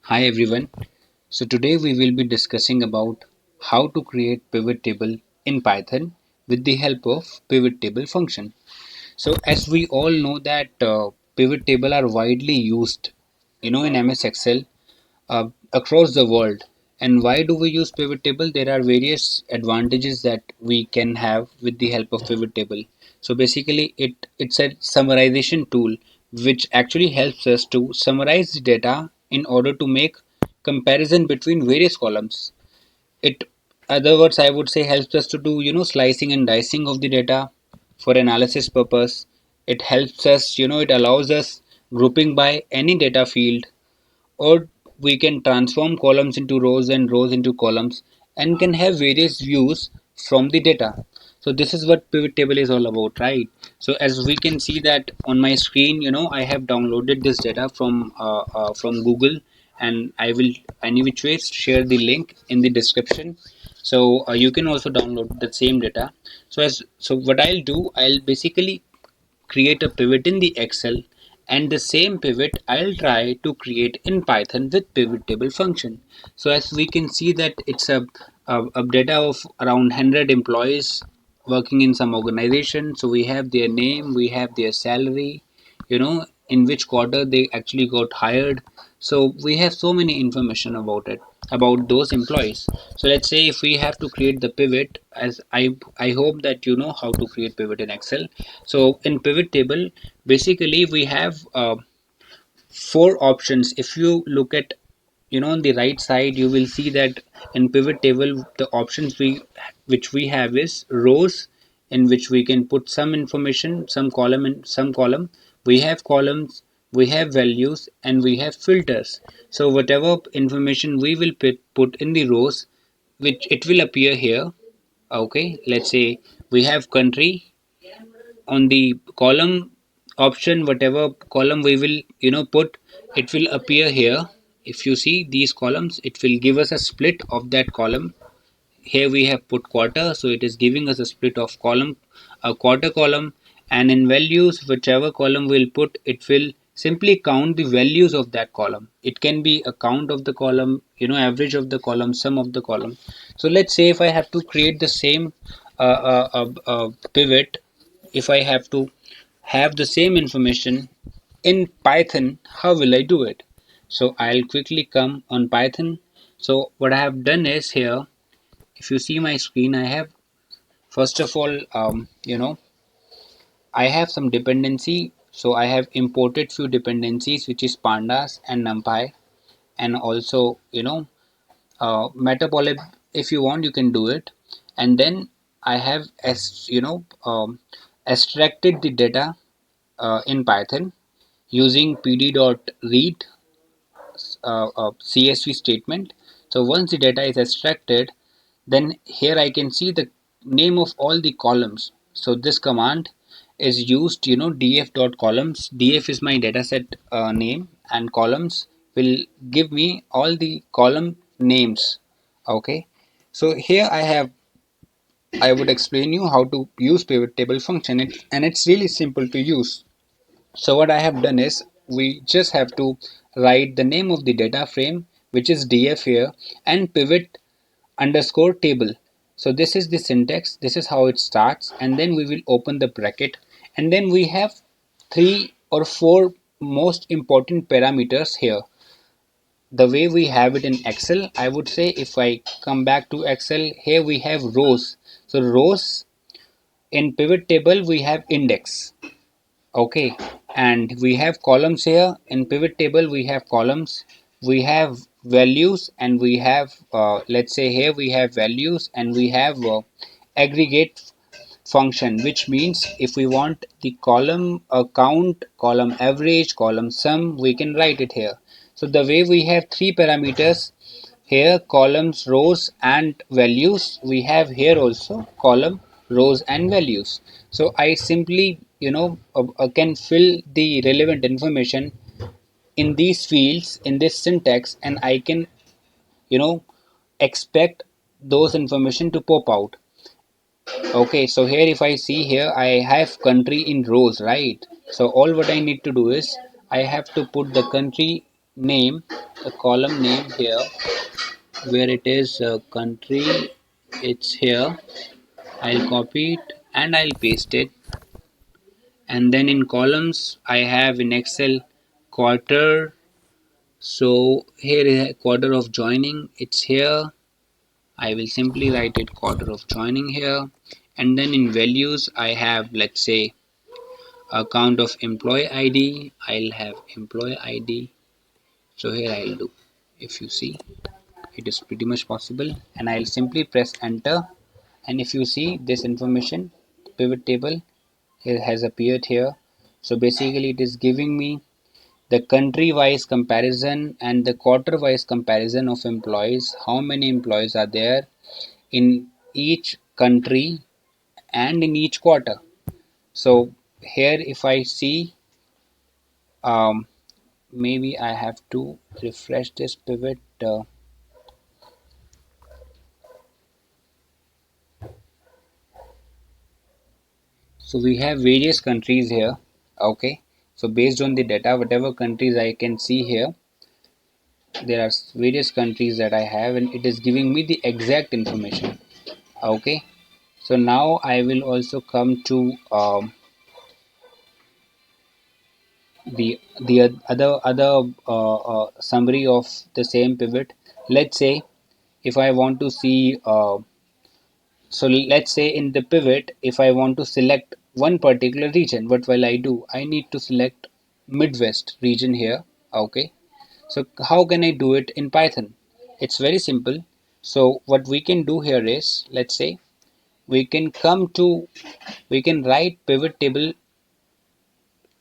Hi everyone. So today we will be discussing about how to create pivot table in Python with the help of pivot table function. So as we all know that pivot table are widely used, in MS Excel across the world. And why do we use pivot table? There are various advantages that we can have with the help of pivot table. So basically, it's a summarization tool which actually helps us to summarize the data in order to make comparison between various columns. It, other words, I would say, helps us to do slicing and dicing of the data for analysis purpose. It helps us, it allows us grouping by any data field, or we can transform columns into rows and rows into columns and can have various views from the data. So this is what pivot table is all about, right? So as we can see that on my screen, I have downloaded this data from Google, and I will any which ways share the link in the description. So you can also download the same data. So what I'll do, I'll basically create a pivot in the Excel, and the same pivot I'll try to create in Python with pivot table function. So as we can see that it's a data of around 100 employees working in some organization. So we have their name, we have their salary, in which quarter they actually got hired. So we have so many information about it, about those employees. So let's say if we have to create the pivot, as I hope that you know how to create pivot in Excel. So in pivot table, basically we have four options. If you look at, on the right side, you will see that in pivot table the options we which we have is rows, in which we can put some information, some column and some column. We have columns, we have values, and we have filters. So whatever information we will put in the rows, which it will appear here. Okay, let's say we have country. On the column option, whatever column we will put, it will appear here. If you see these columns, it will give us a split of that column. Here we have put quarter, so it is giving us a split of column, a quarter column. And in values, whichever column we'll put, it will simply count the values of that column. It can be a count of the column, average of the column, sum of the column. So let's say if I have to create the same pivot, if I have to have the same information in Python, how will I do it? So I'll quickly come on Python. So what I have done is here, if you see my screen, I have, first of all, I have some dependency. So I have imported few dependencies, which is pandas and numpy, and also matplotlib. If you want, you can do it. And then I have, as extracted the data in Python using pd.read CSV statement. So once the data is extracted, then here I can see the name of all the columns. So this command is used, df.columns. Df is my dataset name, and columns will give me all the column names. Okay, so here I would explain you how to use pivot table function, and it's really simple to use. So what I have done is, we just have to write the name of the data frame, which is df here, and pivot underscore table. So this is the syntax, this is how it starts, and then we will open the bracket, and then we have three or four most important parameters here. The way we have it in Excel, I would say, if I come back to Excel, here we have rows. So rows, in pivot table we have index. Okay, and we have columns here. In pivot table we have columns, we have values, and we have let's say here we have values, and we have aggregate function, which means if we want the column count, column average, column sum, we can write it here. So the way we have three parameters here, columns, rows, and values, we have here also column, rows, and values. So I simply can fill the relevant information in these fields, in this syntax, and I can you know expect those information to pop out. Okay, so here if I see here, I have country in rows, right? So all what I need to do is, I have to put the country name, the column name here, where it is country, it's here. I'll copy it and I'll paste it. And then in columns, I have in Excel quarter. So here is a quarter of joining, it's here. I will simply write it quarter of joining here. And then in values, I have, let's say, account of employee ID. I'll have employee ID. So here I'll do, if you see, it is pretty much possible, and I'll simply press enter. And if you see this information, pivot table here has appeared here. So basically it is giving me the country wise comparison and the quarter wise comparison of employees, how many employees are there in each country and in each quarter. So here if I see, um, maybe I have to refresh this pivot. So we have various countries here. Okay, so based on the data, whatever countries I can see here, there are various countries that I have, and it is giving me the exact information. Okay, so now I will also come to the other summary of the same pivot. Let's say if I want to see, so let's say in the pivot, if I want to select one particular region, what will I do? I need to select Midwest region here. Okay, so how can I do it in Python? It's very simple. So what we can do here is, let's say we can come to, we can write pivot table.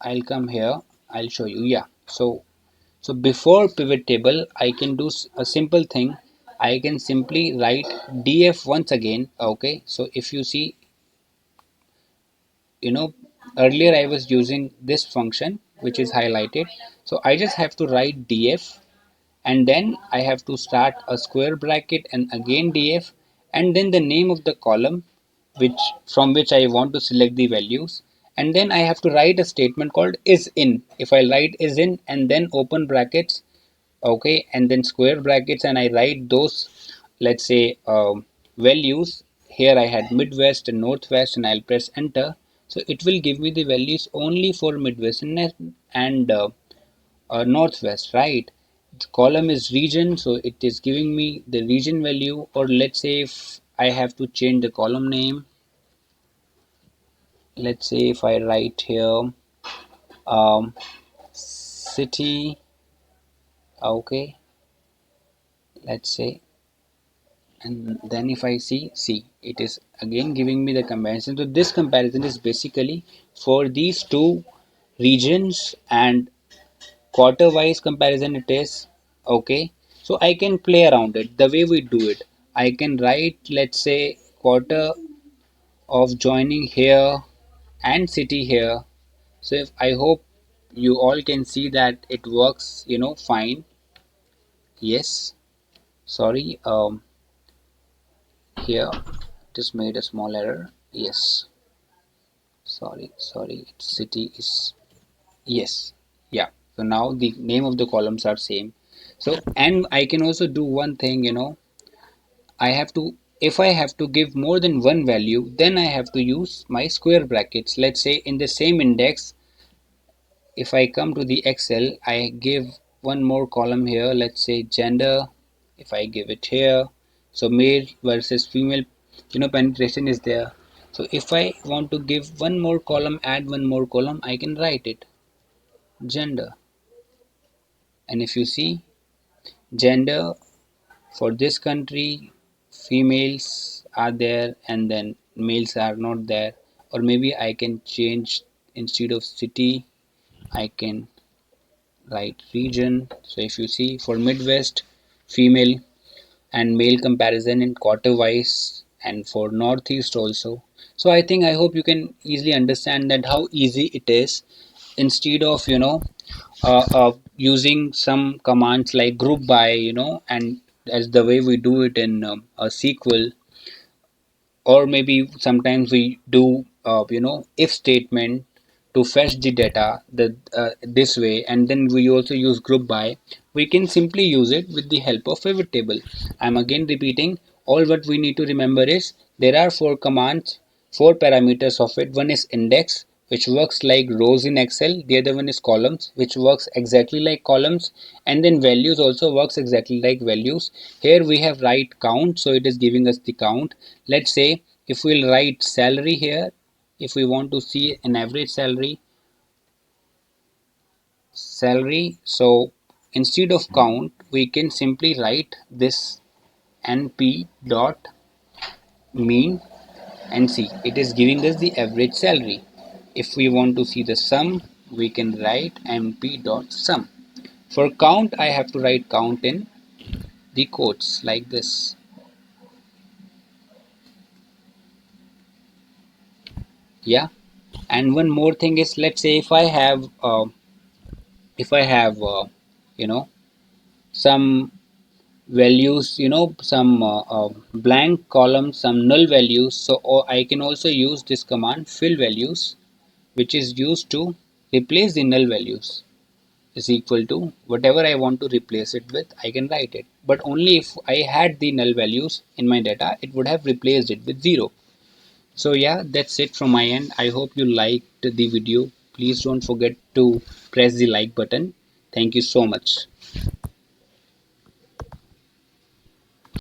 I'll come here, I'll show you. Yeah, so before pivot table, I can do a simple thing. I can simply write df once again. Okay, so if you see, you know, earlier I was using this function which is highlighted. So I just have to write df, and then I have to start a square bracket and again df, and then the name of the column which from which I want to select the values, and then I have to write a statement called is in. If I write is in and then open brackets, okay, and then square brackets, and I write those, let's say, values. Here I had Midwest and Northwest, and I'll press enter. So it will give me the values only for Midwest and Northwest, right? The column is region, so it is giving me the region value. Or let's say if I have to change the column name, let's say if I write here city, okay, let's say, and then if I see it is again giving me the comparison. So this comparison is basically for these two regions, and quarter wise comparison it is. Okay, so I can play around it the way we do it. I can write, let's say, quarter of joining here and city here. So if I hope you all can see that it works, fine. Yes, sorry, here just made a small error. Yes, sorry, city is, yes, yeah. So now the name of the columns are same. So, and I can also do one thing, I have to, if I have to give more than one value, then I have to use my square brackets. Let's say in the same index, if I come to the Excel, I give one more column here, let's say gender. If I give it here, so male versus female, penetration is there. So if I want to give one more column, add one more column, I can write it gender. And if you see, gender for this country, females are there and then males are not there. Or maybe I can change, instead of city, I can write region. So if you see, for Midwest, female and male comparison in quarter wise, and for Northeast also. So I hope you can easily understand that how easy it is, instead of using some commands like group by, and as the way we do it in a SQL, or maybe sometimes we do if statement to fetch the data this way, and then we also use group by, we can simply use it with the help of pivot table. I'm again repeating, all what we need to remember is there are four commands, four parameters of it. One is index, which works like rows in Excel. The other one is columns, which works exactly like columns, and then values also works exactly like values. Here we have write count, so it is giving us the count. Let's say if we'll write salary here, if we want to see an average salary, so instead of count we can simply write this np dot mean, and see it is giving us the average salary. If we want to see the sum, we can write np dot sum. For count, I have to write count in the quotes like this. Yeah, and one more thing is, let's say if I have you know some values, some blank columns, some null values, so I can also use this command fill values, which is used to replace the null values, is equal to whatever I want to replace it with, I can write it. But only if I had the null values in my data, it would have replaced it with 0. So yeah, that's it from my end. I hope you liked the video. Please don't forget to press the like button. Thank you so much.